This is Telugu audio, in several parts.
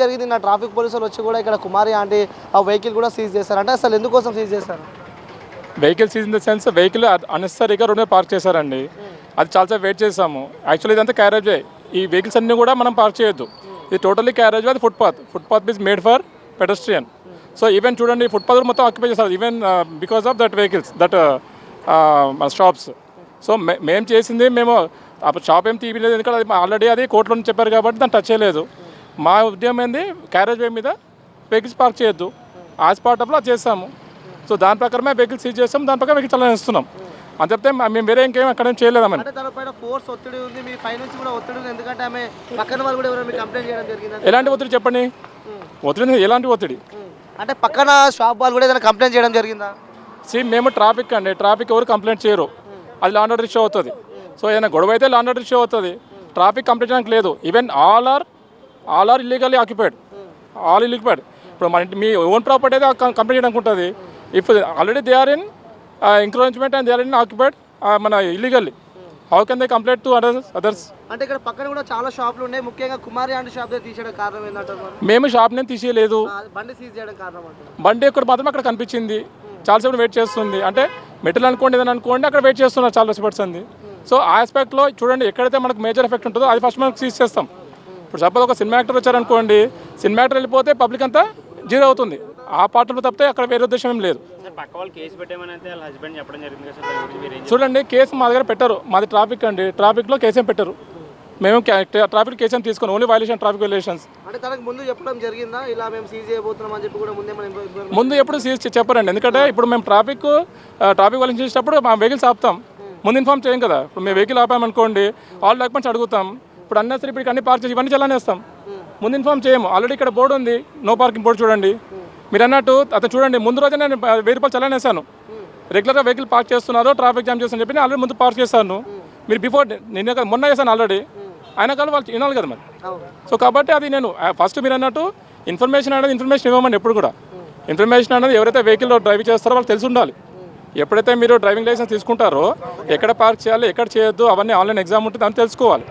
జరిగింది నా ట్రాఫిక్ పోలీసులు వచ్చి కూడా ఇక్కడ కుమారి ఆంటీ ఆ వెహికల్ కూడా సీజ్ చేశారు. అంటే అసలు ఎందుకోసం సీజ్ చేశారు? Vehicle seize in the sense vehicle అన్నెసరీగా రోడ్ మీద పార్క్ చేశారండి. అది చాలాసేపు వెయిట్ చేసాము. యాక్చువల్లీ ఇదంతా క్యారేజే. ఈ వెహికల్స్ అన్నీ కూడా మనం పార్క్ చేయొద్దు. ఇది టోటల్లీ క్యారేజ్, అది footpath is made for pedestrian. So even చూడండి, ఫుట్పాత్ మొత్తం ఆక్యుపై చేస్తారు even because of that vehicles that shops. So మేము చేసింది, మేము షాప్ ఏం తీయలేదు, ఎందుకంటే అది ఆల్రెడీ అది కోర్టులో చెప్పారు కాబట్టి దాన్ని టచ్ చేయలేదు. మా ఉద్యమం ఏంది, క్యారేజ్ వే మీద వెహికల్స్ పార్క్ చేయొద్దు. యాజ్ పార్ట్ ఆఫ్లో అది చేస్తాము. సో దాని ప్రకారమే వెహికల్ సీజ్ చేస్తాం, దాని ప్రకారం వెహికల్ చలాయిస్తున్నాం. అని చెప్తే మేము వేరే ఇంకేం అక్కడ చేయలేదామని. అంటే తనపైన ఫోర్స్ ఒత్తిడి ఉంది, మీ పై నుంచి కూడా ఒత్తిడి ఉంది, ఎందుకంటే ఆమె పక్కన వాళ్ళు కూడా ఎవరైనా కంప్లైంట్ చేయడం జరిగింది. ఎలాంటి ఒత్తిడి చెప్పండి? ఒత్తిడి ఎలాంటి ఒత్తిడి అంటే పక్కన షాప్ వాళ్ళు కూడా ఏదైనా కంప్లైంట్ చేయడం జరిగిందా? మేము ట్రాఫిక్ అండి, ట్రాఫిక్ ఎవరు కంప్లైంట్ చేయరు, అది లా అండ్ ఆర్డర్ ఇష్యూ అవుతుంది. సో ఏదైనా గొడవ అయితే లా అండ్ ఆర్డర్ ఇష్యూ అవుతుంది, ట్రాఫిక్ కంప్లైంట్ చేయడానికి లేదు. Even all are illegally occupied, all illegal. ఇప్పుడు మన మీ ఓన్ ప్రాపర్టీ అయితే కంప్లైంట్ చేయడానికి ఉంటుంది. If already they are in encroachment and they are in occupied మన illegally, how can they complaint to others? అంటే ఇక్కడ పక్కన కూడా చాలా షాపులు ఉన్నాయి, ముఖ్యంగా కుమారి ఆంటీ షాప్ దగ్గర తీసేయడం కారణం ఏంటంటారు? మేము షాప్ నేను తీసేయలేదు, బండి సీజ్ చేయడం కారణం అంటారు. బండి ఇక్కడ మాత్రం అక్కడ కనిపించింది, చాలాసేపు వెయిట్ చేస్తుంది. అంటే మెటీరియల్ అనుకోండి, ఏదైనా అనుకోండి, అక్కడ వెయిట్ చేస్తున్నారు చాలా పర్సెంట్. సో ఆ ఆస్పెక్ట్లో చూడండి, ఎక్కడైతే మనకు మేజర్ ఎఫెక్ట్ ఉంటుందో అది ఫస్ట్ మనకు సీజ్ చేస్తాం. ఇప్పుడు సపోజ్ ఒక సినిమా యాక్టర్ వచ్చారనుకోండి, సినిమా యాక్టర్ వెళ్ళిపోతే పబ్లిక్ అంతా జీరో అవుతుంది. ఆ పాటలో తప్పితే అక్కడ వేరే ఉద్దేశం ఏం లేదు. చూడండి, కేసు మా దగ్గర పెట్టరు, మాది ట్రాఫిక్ అండి, ట్రాఫిక్లో కేసు ఏం పెట్టరు. మేము ట్రాఫిక్ కేసు ఏం తీసుకోను, ఓన్లీ వైలేషన్, ట్రాఫిక్ వైలేషన్స్. అంటే తనకు ముందు చెప్పడం జరిగిందా ఇలా మేము సీజ్ చేయబోతున్నాం అని చెప్పి? కూడా ముందు ఎప్పుడు సీజ్ చెప్పారండి, ఎందుకంటే ఇప్పుడు మేము ట్రాఫిక్ వైలేషన్ చేసేటప్పుడు మా వెహికల్స్ ఆపుతాం, ముందు ఇన్ఫార్మ్ చేయం కదా. ఇప్పుడు మేము వెహికల్ ఆపామనుకోండి, ఆల్ డాక్యుమెంట్స్ అడుగుతాం. ఇప్పుడు అన్నసరి ఇప్పుడు అన్ని పార్క్ చేసి ఇవన్నీ చలానేస్తాం, ముందు ఇన్ఫార్మ్ చేయము. ఆల్రెడీ ఇక్కడ బోర్డు ఉంది, నో పార్కింగ్ బోర్డు చూడండి. మీరు అన్నట్టు అతను చూడండి, ముందు రోజే నేను 1000 రూపాయలు చలానేసాను. రెగ్యులర్గా వెహికల్ పార్క్ చేస్తున్నారు, ట్రాఫిక్ జామ్ చేస్తాను చెప్పి ఆల్రెడీ ముందు పార్క్ చేస్తాను. మీరు బిఫోర్ నిన్న మొన్న చేశాను ఆల్రెడీ, అయినా కానీ వాళ్ళు వినాలి కదా మరి. సో కాబట్టి అది నేను ఫస్ట్ మీరు అన్నట్టు ఇన్ఫర్మేషన్ ఇవ్వమండి. ఎప్పుడు కూడా ఇన్ఫర్మేషన్ అనేది ఎవరైతే వెహికల్లో డ్రైవ్ చేస్తారో వాళ్ళకి తెలిసి ఉండాలి. ఎప్పుడైతే మీరు డ్రైవింగ్ లైసెన్స్ తీసుకుంటారో ఎక్కడ పార్క్ చేయాలి, ఎక్కడ చేయొద్దు, అవన్నీ ఆన్లైన్ ఎగ్జామ్ ఉంటుంది, అని తెలుసుకోవాలి.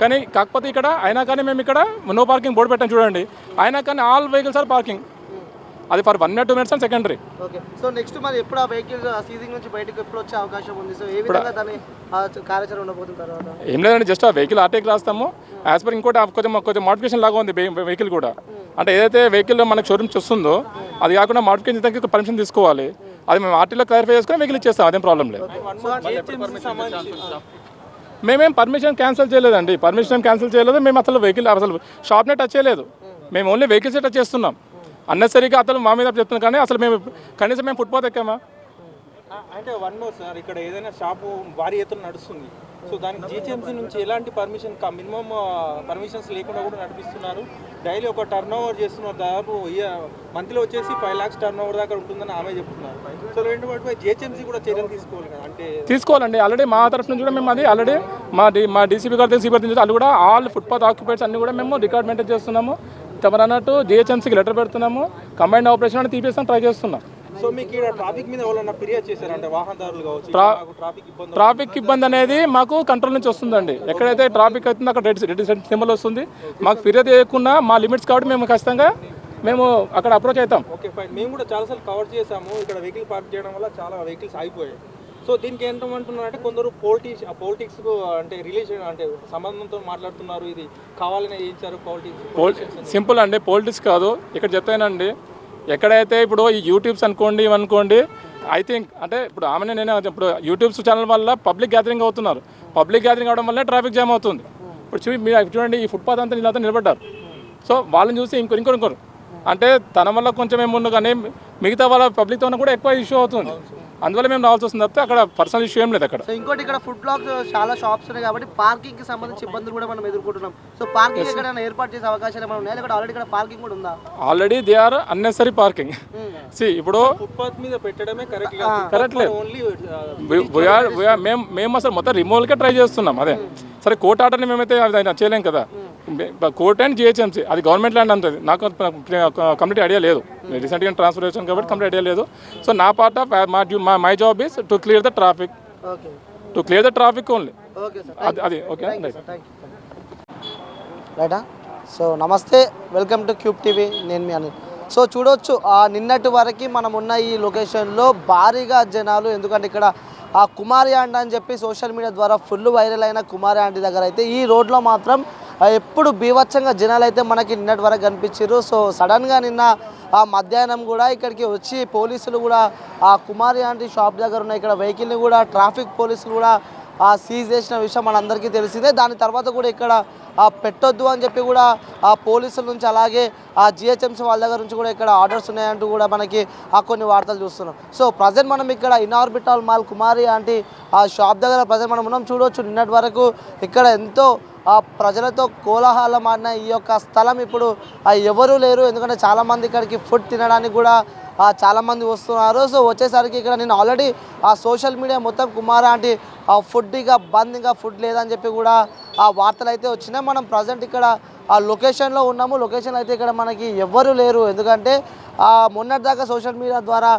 కానీ కాకపోతే ఇక్కడ అయినా కానీ మేము ఇక్కడ నో పార్కింగ్ బోర్డు పెట్టాం చూడండి, అయినా కానీ ఆల్ వెహికల్స్ ఆర్ పార్కింగ్. అది ఫర్ 1 or 2 minutes అని సెకండరీ. ఓకే. సో నెక్స్ట్ మరి ఎప్పుడు ఆ వెహికల్ సీజింగ్ నుంచి బయటకు ఎప్పుడు వచ్చే అవకాశం ఉంది? సో ఏ విధంగా దాని కార్యాచరణ ఉండబోతుంది తర్వాత? ఏం లేదండి, జస్ట్ ఆ వెహికల్ ఆర్టీకి రాస్తాము. యాజ్ పర్ ఇంకోటి కొంచెం మోడిఫికేషన్ లాగా ఉంది వెహికల్ కూడా. అంటే ఏదైతే వెహికల్ మనకు షోరూమ్స్ వస్తుందో అది కాకుండా మోడిఫికేషన్ దానికి పర్మిషన్ తీసుకోవాలి. అది మేము ఆర్టీలో క్లారిఫై చేసుకుని వెహికల్ ఇచ్చేస్తాం, అదేం ప్రాబ్లం లేదు. మేమేం పర్మిషన్ క్యాన్సిల్ చేయలేదండి, పర్మిషన్ క్యాన్సిల్ చేయలేదు. మేము అసలు వెహికల్ అసలు షాప్నే టచ్ చేయలేదు, మేము ఓన్లీ వెహికల్సే టచ్ చేస్తున్నాం. అన్నెసరీగా అతను మా మీద చెప్తున్నాం, కానీ అసలు కనీసం మేము ఫుట్పాత్ ఎక్కామా? అంటే వన్ మోర్ సార్, ఇక్కడ ఏదైనా షాపు భారీ ఎత్తున నడుస్తుంది, సో దానికి జీహెచ్ఎంసీ నుంచి ఎలాంటి మినిమం పర్మిషన్స్ లేకుండా కూడా నడిపిస్తున్నారు. డైలీ ఒక టర్న్ ఓవర్ చేస్తున్నారు, దాదాపు మంత్లో వచ్చేసి 5 lakhs టర్న్ ఓవర్ దాకా ఉంటుందని ఆమె చెప్తున్నారు. సో ఏంటంటే జీహెచ్ఎంసీ కూడా చర్యలు తీసుకోవాలి కదా, అంటే తీసుకోవాలండి. ఆల్రెడీ మా తరఫు నుంచి కూడా మేము అది ఆల్రెడీ మా డీసీపీ గారి సిబిఆర్ నుంచి వాళ్ళు కూడా ఆల్ ఫుట్పాత్ ఆక్యుపైడ్స్ అన్ని కూడా మేము రికార్డ్ మెయింటైన్ చేస్తున్నాము. తమరు అన్నట్టు జీహెచ్ఎంసీకి లెటర్ పెడుతున్నాము, కంబైన్డ్ ఆపరేషన్ అని తీపేస్తాం, ట్రై చేస్తున్నాం. సో మీకు ఇక్కడ ట్రాఫిక్ మీద ఎవరైనా ఫిర్యాదు చేశారంటే వాహనదారులు కావచ్చు, ట్రాఫిక్ ఇబ్బంది అనేది మాకు కంట్రోల్ నుంచి వస్తుందండి. ఎక్కడైతే ట్రాఫిక్ అవుతుందో అక్కడ రెడ్ సింబల్ వస్తుంది. మాకు ఫిర్యాదు చేయకుండా మా లిమిట్స్ కాబట్టి మేము ఖచ్చితంగా అక్కడ అప్రోచ్ అవుతాం. Okay fine. మేము కూడా చాలాసార్లు కవర్ చేసాము, ఇక్కడ వెహికల్ పార్క్ చేయడం వల్ల చాలా వెహికల్స్ ఆగిపోయాయి. సో దీనికి ఏంటంటున్నారంటే కొందరు పొలిటిక్స్ అంటే రిలేషన్ అంటే సంబంధంతో మాట్లాడుతున్నారు, ఇది కావాలని చేయించారు పాలిటిక్స్. సింపుల్ అండి, పొలిటిక్స్ కాదు. ఇక్కడ చెప్తానండి, ఎక్కడైతే ఇప్పుడు ఈ యూట్యూబ్స్ అనుకోండి ఇవనుకోండి, ఐ థింక్ అంటే ఇప్పుడు నేనే ఇప్పుడు యూట్యూబ్స్ ఛానల్ వల్ల పబ్లిక్ గ్యాదరింగ్ అవుతున్నారు. పబ్లిక్ గ్యాదరింగ్ అవడం వల్ల ట్రాఫిక్ జామ్ అవుతుంది. ఇప్పుడు మీరు చూడండి, ఈ ఫుట్పాత్ అంతా నీళ్ళతో నిలబడ్డారు. సో వాళ్ళని చూసి ఇంకొకరు అంటే తన వల్ల కొంచెం ఏముండు, కానీ మిగతా వాళ్ళ పబ్లిక్తో కూడా ఎక్కువ ఇష్యూ అవుతుంది. అందువల్ల మేము రావాల్సి వస్తుంది తప్పితే అక్కడ పర్సనల్ ఇష్యూ ఏం లేదు అక్కడ. సో ఇంకోటి ఇక్కడ ఫుడ్ బ్లాక్స్ చాలా షాప్స్ ఉన్నాయి కాబట్టి పార్కింగ్ కి సంబంధించి ఇబ్బందులు కూడా మనం ఎదుర్కొంటున్నాం. సో పార్కింగ్ ఎక్కడైనా ఏర్పాటు చేసే అవకాశాలు ఏమైనా ఉన్నాయా, లేకపోతే ఆల్రెడీ ఇక్కడ పార్కింగ్ కూడా ఉందా? Already they are unnecessary parking. ఇప్పుడు ఫుట్పాత్ మీద పెట్టడమే కరెక్ట్ లేదు. మేము అసలు మొత్తం రిమూవల్కే ట్రై చేస్తున్నాం. అదే సరే, కోర్ట్ ఆర్డర్ని మేమైతే చేయలేం కదా. కోర్ట్ అండ్ జిహెచ్ఎంసీ అది గవర్నమెంట్ ల్యాండ్ అంటుంది. నాకు కంప్లీట్ ఐడియా లేదు, రీసెంట్గా ట్రాన్స్ఫర్ చేశాను కాబట్టి కంప్లీట్ ఐడియా లేదు. సో నా part of my job is to clear the traffic only. అది ఓకే రైటా. సో నమస్తే, వెల్కమ్ టు క్యూబ్ టీవీ, నేను మీ అనిల్. సో చూడొచ్చు నిన్నటి వరకు మనం ఉన్న ఈ లొకేషన్లో భారీగా జనాలు, ఎందుకంటే ఇక్కడ ఆ కుమారి ఆంటీ అని చెప్పి సోషల్ మీడియా ద్వారా ఫుల్ వైరల్ అయిన కుమారి ఆంటీ దగ్గర అయితే ఈ రోడ్లో మాత్రం ఎప్పుడు బీభత్సంగా జనాలు అయితే మనకి నిన్నటి వరకు కనిపించారు. సో సడన్గా నిన్న మధ్యాహ్నం కూడా ఇక్కడికి వచ్చి పోలీసులు కూడా ఆ కుమారి ఆంటీ షాప్ దగ్గర ఉన్న ఇక్కడ వెహికల్ని కూడా ట్రాఫిక్ పోలీసులు కూడా సీజ్ చేసిన విషయం మనందరికీ తెలిసిందే. దాని తర్వాత కూడా ఇక్కడ పెట్టొద్దు అని చెప్పి కూడా ఆ పోలీసుల నుంచి, అలాగే ఆ జిహెచ్ఎంసీ వాళ్ళ దగ్గర నుంచి కూడా ఇక్కడ ఆర్డర్స్ ఉన్నాయంటూ కూడా మనకి కొన్ని వార్తలు చూస్తున్నాం. సో ప్రజెంట్ మనం ఇక్కడ ఇనార్బిటాల్ మాల్ కుమారి ఆంటీ ఆ షాప్ దగ్గర ప్రజెంట్ మనం ఉన్నాం. చూడవచ్చు నిన్నటి వరకు ఇక్కడ ఎంతో ప్రజలతో కోలాహలం ఆడిన ఈ యొక్క స్థలం ఇప్పుడు ఎవరూ లేరు, ఎందుకంటే చాలామంది ఇక్కడికి ఫుడ్ తినడానికి కూడా చాలామంది వస్తున్నారు. సో వచ్చేసరికి ఇక్కడ నేను ఆల్రెడీ ఆ సోషల్ మీడియా మొత్తం కుమారి ఆంటీ ఫుడ్ ఇక బంద్, ఇంకా ఫుడ్ లేదని చెప్పి కూడా ఆ వార్తలు అయితే వచ్చినాయి. మనం ప్రజెంట్ ఇక్కడ ఆ లొకేషన్లో ఉన్నాము. లొకేషన్లో అయితే ఇక్కడ మనకి ఎవ్వరూ లేరు, ఎందుకంటే మొన్నటిదాకా సోషల్ మీడియా ద్వారా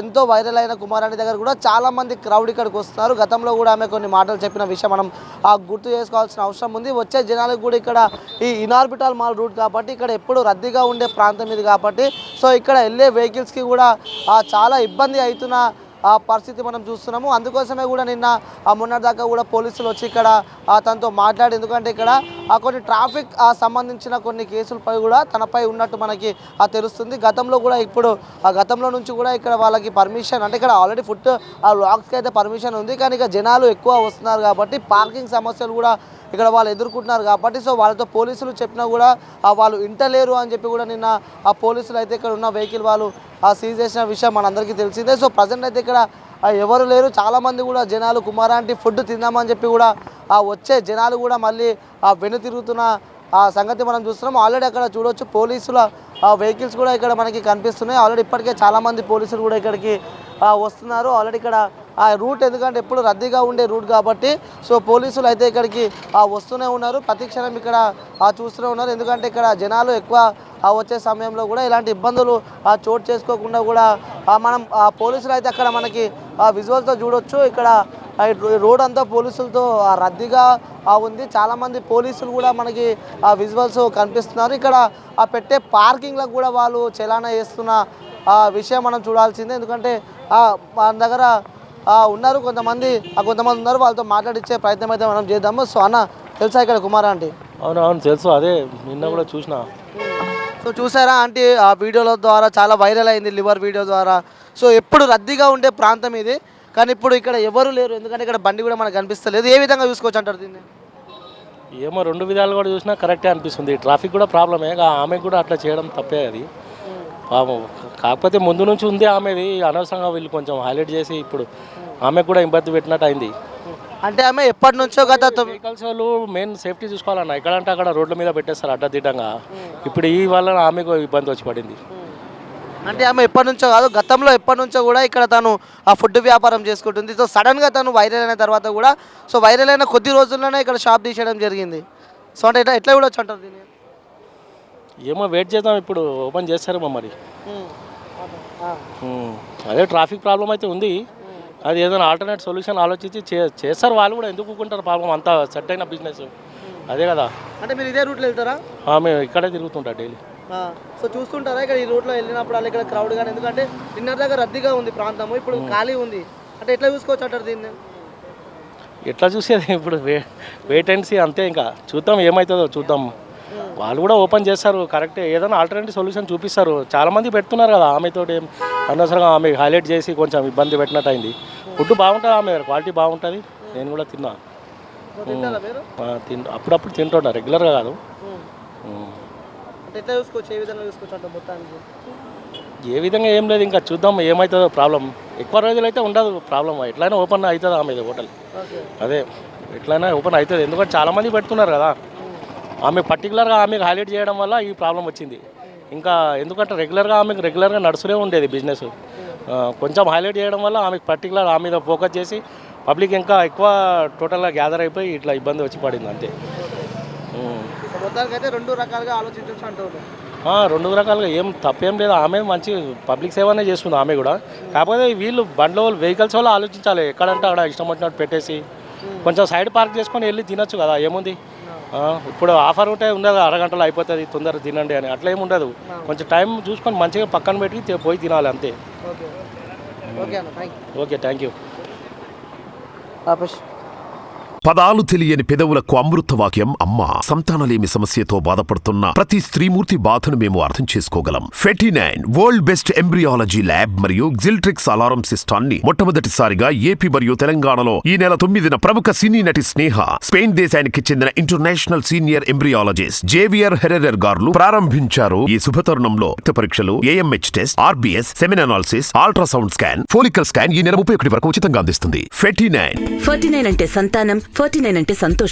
ఎంతో వైరల్ అయిన కుమారి ఆంటీ దగ్గర కూడా చాలామంది క్రౌడ్ ఇక్కడికి వస్తున్నారు. గతంలో కూడా ఆమె కొన్ని మాటలు చెప్పిన విషయం మనం గుర్తు చేసుకోవాల్సిన అవసరం ఉంది. వచ్చే జనాలకు కూడా ఇక్కడ ఈ ఇనార్బిటాల్ మాల్ రూట్ కాబట్టి ఇక్కడ ఎప్పుడు రద్దీగా ఉండే ప్రాంతం ఇది కాబట్టి సో ఇక్కడ వెళ్ళే వెహికల్స్కి కూడా చాలా ఇబ్బంది అవుతున్న పరిస్థితి మనం చూస్తున్నాము. అందుకోసమే కూడా నిన్న మొన్నటిదాకా కూడా పోలీసులు వచ్చి ఇక్కడ తనతో మాట్లాడి, ఎందుకంటే ఇక్కడ కొన్ని ట్రాఫిక్ సంబంధించిన కొన్ని కేసులపై కూడా తనపై ఉన్నట్టు మనకి తెలుస్తుంది. గతంలో కూడా ఇప్పుడు గతంలో నుంచి కూడా ఇక్కడ వాళ్ళకి పర్మిషన్, అంటే ఇక్కడ ఆల్రెడీ ఫుడ్ లాక్స్కి అయితే పర్మిషన్ ఉంది, కానీ ఇక జనాలు ఎక్కువ వస్తున్నారు కాబట్టి పార్కింగ్ సమస్యలు కూడా ఇక్కడ వాళ్ళు ఎదుర్కొంటున్నారు కాబట్టి సో వాళ్ళతో పోలీసులు చెప్పినా కూడా వాళ్ళు ఇంటలేరు అని చెప్పి కూడా నిన్న ఆ పోలీసులు అయితే ఇక్కడ ఉన్న వెహికల్ వాళ్ళు సీజ్ చేసిన విషయం మనందరికీ తెలిసిందే. సో ప్రజెంట్ అయితే ఇక్కడ ఎవరు లేరు, చాలామంది కూడా జనాలు కుమారి ఆంటీ ఫుడ్ తిందామని చెప్పి కూడా వచ్చే జనాలు కూడా మళ్ళీ వెనుతిరుగుతున్న సంగతి మనం చూస్తున్నాం. ఆల్రెడీ అక్కడ చూడవచ్చు పోలీసుల వెహికల్స్ కూడా ఇక్కడ మనకి కనిపిస్తున్నాయి. ఆల్రెడీ ఇప్పటికే చాలామంది పోలీసులు కూడా ఇక్కడికి వస్తున్నారు. ఆల్రెడీ ఇక్కడ ఆ రూట్, ఎందుకంటే ఎప్పుడు రద్దీగా ఉండే రూట్ కాబట్టి సో పోలీసులు అయితే ఇక్కడికి వస్తూనే ఉన్నారు, ప్రతి క్షణం ఇక్కడ చూస్తూనే ఉన్నారు. ఎందుకంటే ఇక్కడ జనాలు ఎక్కువ వచ్చే సమయంలో కూడా ఇలాంటి ఇబ్బందులు చోటు చేసుకోకుండా కూడా మనం పోలీసులు అయితే అక్కడ మనకి విజువల్తో చూడొచ్చు. ఇక్కడ రోడ్ అంతా పోలీసులతో రద్దీగా ఉంది. చాలామంది పోలీసులు కూడా మనకి విజువల్స్ కనిపిస్తున్నారు. ఇక్కడ పెట్టే పార్కింగ్లకు కూడా వాళ్ళు చలానా చేస్తున్న విషయం మనం చూడాల్సిందే, ఎందుకంటే మన దగ్గర ఉన్నారు కొంతమంది ఉన్నారు, వాళ్ళతో మాట్లాడించే ప్రయత్నం అయితే మనం చేద్దాము. సో అన్న, తెలుసా ఇక్కడ కుమారి ఆంటీ? అవును తెలుసు, అదే నిన్న కూడా చూసిన. సో చూసారా ఆంటీ ఆ వీడియోల ద్వారా చాలా వైరల్ అయింది, లివర్ వీడియో ద్వారా. సో ఎప్పుడు రద్దీగా ఉండే ప్రాంతం ఇది, కానీ ఇప్పుడు ఇక్కడ ఎవరు లేరు, ఎందుకంటే ఇక్కడ బండి కూడా మనకు కనిపిస్తలేదు. ఏ విధంగా చూసుకోవచ్చు అంటారు దీన్ని? ఏమో రెండు విధాలు కూడా చూసినా కరెక్టే అనిపిస్తుంది. ట్రాఫిక్ కూడా ప్రాబ్లమే, ఆమెకు కూడా అట్లా చేయడం తప్పే అది పాపం. కాకపోతే ముందు నుంచి ఉంది ఆమెది, అనవసరంగా వీళ్ళు కొంచెం హైలైట్ చేసి ఇప్పుడు ఆమెకు కూడా ఇబ్బంది పెట్టినట్టు అయింది. అంటే ఆమె ఎప్పటి నుంచో గత వెహికల్స్ వాళ్ళు మెయిన్ సేఫ్టీ చూసుకోవాలన్న, ఎక్కడంటే అక్కడ రోడ్ల మీద పెట్టేస్తారు అడ్డదిడ్డంగా. ఇప్పుడు ఈ వల్ల ఆమెకు ఇబ్బంది వచ్చి పడింది. అంటే ఆమె ఎప్పటి నుంచో కాదు, గతంలో ఎప్పటి నుంచో కూడా ఇక్కడ తను ఆ ఫుడ్ వ్యాపారం చేసుకుంటుంది. సో సడన్గా తను వైరల్ అయిన తర్వాత కూడా సో వైరల్ అయిన కొద్ది రోజుల్లోనే ఇక్కడ షాప్ తీసేయడం జరిగింది. సో అంటే ఎట్లా కూడా వచ్చి అంటారు దీన్ని? ఏమో వెయిట్ చేద్దాం, ఇప్పుడు ఓపెన్ చేస్తారేమో మరి. అదే ట్రాఫిక్ ప్రాబ్లం అయితే ఉంది, అది ఏదైనా ఆల్టర్నేట్ సొల్యూషన్ ఆలోచించి చేస్తారు వాళ్ళు కూడా. ఎందుకు ఊరుకుంటారు పాపం, అంత సెట్ అయిన బిజినెస్ అదే కదా. అంటే మీరు ఇదే రూట్లో వెళ్తారా? మేము ఇక్కడే తిరుగుతుంటా డైలీ. సో చూస్తుంటారా ఇక్కడ ఈ రూట్లో వెళ్ళినప్పుడు అలా ఇక్కడ క్రౌడ్ కానీ, ఎందుకంటే నిన్నటి దగ్గర రద్దీగా ఉంది ప్రాంతము, ఇప్పుడు ఖాళీ ఉంది, అంటే ఎట్లా చూసుకోవచ్చు అంటారు దీన్ని? ఎట్లా చూసేది ఇప్పుడు వెయిట్ అండ్ సీ అంతే, ఇంకా చూద్దాం ఏమవుతుందో చూద్దాం. వాళ్ళు కూడా ఓపెన్ చేస్తారు కరెక్టే, ఏదైనా ఆల్టర్నేటివ్ సొల్యూషన్ చూపిస్తారు. చాలామంది పెడుతున్నారు కదా, ఆమెతో అనవసరంగా ఆమె హైలైట్ చేసి కొంచెం ఇబ్బంది పెట్టినట్టు అయింది. ఫుడ్ బాగుంటుంది, ఆమె క్వాలిటీ బాగుంటుంది, నేను కూడా తిన్నా. అప్పుడప్పుడు తింటున్నా, రెగ్యులర్గా కాదు. ఎట్లా చూసుకోవచ్చు, ఏ విధంగా చూసుకోవచ్చు అంటే మొత్తానికి? ఏ విధంగా ఏం లేదు, ఇంకా చూద్దాం ఏమవుతుందో. ప్రాబ్లం ఎక్కువ రోజులు అయితే ఉండదు ప్రాబ్లం, ఎట్లయినా ఓపెన్ అవుతుంది ఆమె హోటల్. అదే ఎట్లయినా ఓపెన్ అవుతుంది, ఎందుకంటే చాలామంది పెడుతున్నారు కదా. ఆమె పర్టికులర్గా ఆమెకు హైలైట్ చేయడం వల్ల ఈ ప్రాబ్లం వచ్చింది. ఇంకా ఎందుకంటే ఆమెకు రెగ్యులర్గా నడుస్తూనే ఉండేది బిజినెస్, కొంచెం హైలైట్ చేయడం వల్ల ఆమెకు పర్టికులర్ ఆమె మీద ఫోకస్ చేసి పబ్లిక్ ఇంకా ఎక్కువ టోటల్గా గ్యాదర్ అయిపోయి ఇట్లా ఇబ్బంది వచ్చి పడింది అంతే. మొత్తానికి అయితే రెండు రకాలుగా ఆలోచించవచ్చు అంటారు. రెండు రకాలుగా ఏం తప్పేం లేదు, ఆమె మంచి పబ్లిక్ సేవనే చేస్తుంది ఆమె కూడా. కాకపోతే వీళ్ళు బండ్లో వెహికల్స్ వల్ల ఆలోచించాలి, ఎక్కడంటే అక్కడ ఇష్టం వచ్చినట్టు పెట్టేసి కొంచెం సైడ్ పార్క్ చేసుకొని వెళ్ళి తినొచ్చు కదా, ఏముంది. ఇప్పుడు ఆఫర్ ఉంటే ఉండదు, అరగంటలో అయిపోతుంది, తొందరగా తినండి అని అట్లా ఏమి ఉండదు. కొంచెం టైం చూసుకొని మంచిగా పక్కన పెట్టి పోయి తినాలి అంతే. ఓకే ఓకే అన్న, thank you. Okay, thank you. Tapesh. పదాలు తెలియని పెదవులకు అమృతవాక్యం అమ్మ. సంతానలేమి సమస్యతో బాధపడుతున్న ప్రతి స్త్రీమూర్తి బాధను మేము అర్థం చేసుకోగలం. 49 వరల్డ్ బెస్ట్ ఎంబ్రియాలజీ ల్యాబ్ మరియు జిల్ట్రిక్స్ అలారం సిస్టాన్ని మొట్టమొదటిసారిగా ఏపీ మరియు తెలంగాణలో ఈ నెల 9న ప్రముఖ సినీ నటి స్నేహ, స్పెయిన్ దేశానికి చెందిన international senior embryologist Javier Herrera గారు ప్రారంభించారు. ఈ శుభతరుణంలో రక్త పరీక్షలు, AMH test, RBS, semen analysis, ultrasound scan, follicle scan ఈ నెల 31 వరకు ఉచితంగా అందిస్తుంది. 49 49 అంటే సంతానం, 49 అంటే సంతోషం.